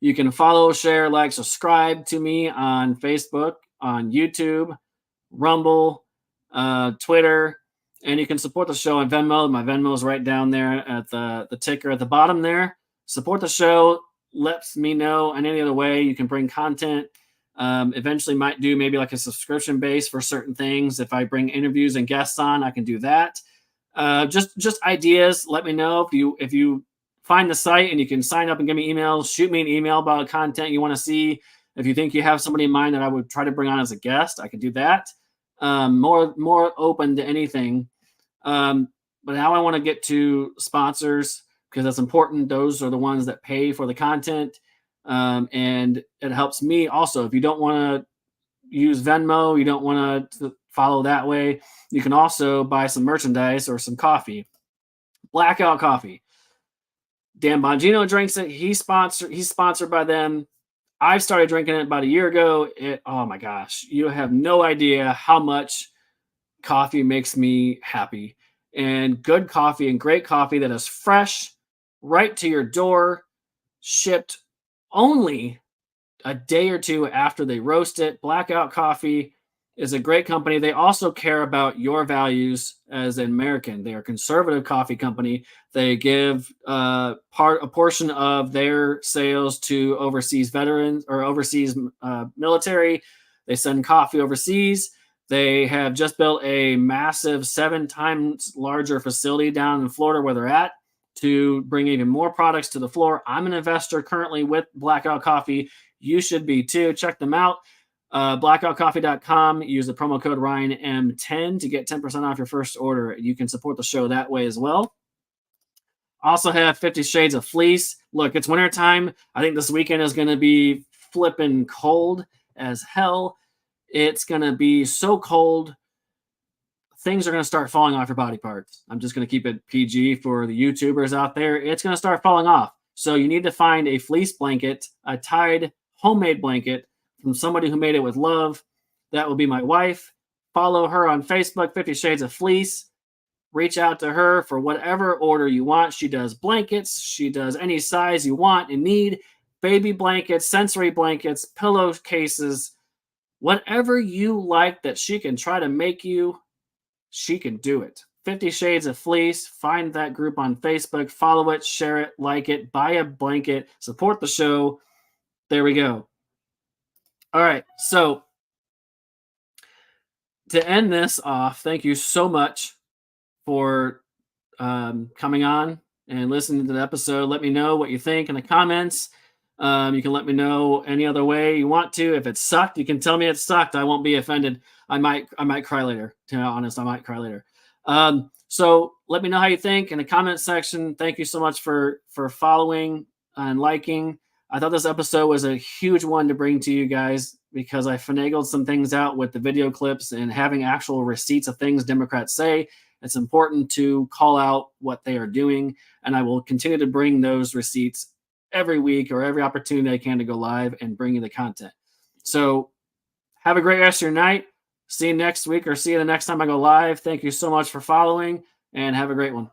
You can follow, share, like, subscribe to me on Facebook, on YouTube, Rumble, Twitter, and you can support the show on Venmo. My Venmo is right down there at the ticker at the bottom there. Support the show. Lets me know in any other way you can bring content. Eventually might do maybe like a subscription base for certain things. If I bring interviews and guests on, I can do that. Just ideas. Let me know if you find the site and you can sign up and give me emails. Shoot me an email about content you want to see. If you think you have somebody in mind that I would try to bring on as a guest, I can do that. More open to anything. But now I want to get to sponsors because that's important. Those are the ones that pay for the content. And it helps me also. If you don't want to use Venmo, you don't want to follow that way, you can also buy some merchandise or some coffee. Blackout Coffee. Dan Bongino drinks it. He's sponsored by them. I've started drinking it about a year ago. Oh my gosh, you have no idea how much coffee makes me happy. And good coffee and great coffee that is fresh, right to your door, shipped only a day or 2 after they roast it. Blackout Coffee is a great company. They also care about your values as an American. They are a conservative coffee company. They give a portion of their sales to overseas veterans or overseas military. They send coffee overseas. They have just built a massive 7 times larger facility down in Florida where they're at to bring even more products to the floor. I'm an investor currently with Blackout Coffee. You should be too. Check them out. Blackoutcoffee.com. Use the promo code RyanM10 to get 10% off your first order. You can support the show that way as well. Also have 50 Shades of Fleece. Look, it's wintertime. I think this weekend is going to be flipping cold as hell. It's going to be so cold. Things are going to start falling off your body parts. I'm just going to keep it PG for the YouTubers out there. It's going to start falling off. So you need to find a fleece blanket, a tied homemade blanket from somebody who made it with love. That will be my wife. Follow her on Facebook, 50 Shades of Fleece. reach out to her for whatever order you want. She does blankets. She does any size you want and need. Baby blankets, sensory blankets, pillowcases, whatever you like that she can try to make you, she can do it. 50 Shades of Fleece. Find that group on Facebook. Follow it, share it, like it, buy a blanket, support the show. There we go. All right. So to end this off, thank you so much for coming on and listening to the episode. Let me know what you think in the comments. You can let me know any other way you want to. If it sucked, you can tell me it sucked. I won't be offended. I might cry later. To be honest, I might cry later. So let me know how you think in the comment section. Thank you so much for following and liking. I thought this episode was a huge one to bring to you guys because I finagled some things out with the video clips and having actual receipts of things Democrats say. It's important to call out what they are doing, and I will continue to bring those receipts every week or every opportunity I can to go live and bring you the content. So have a great rest of your night. See you next week or see you the next time I go live. Thank you so much for following, and have a great one.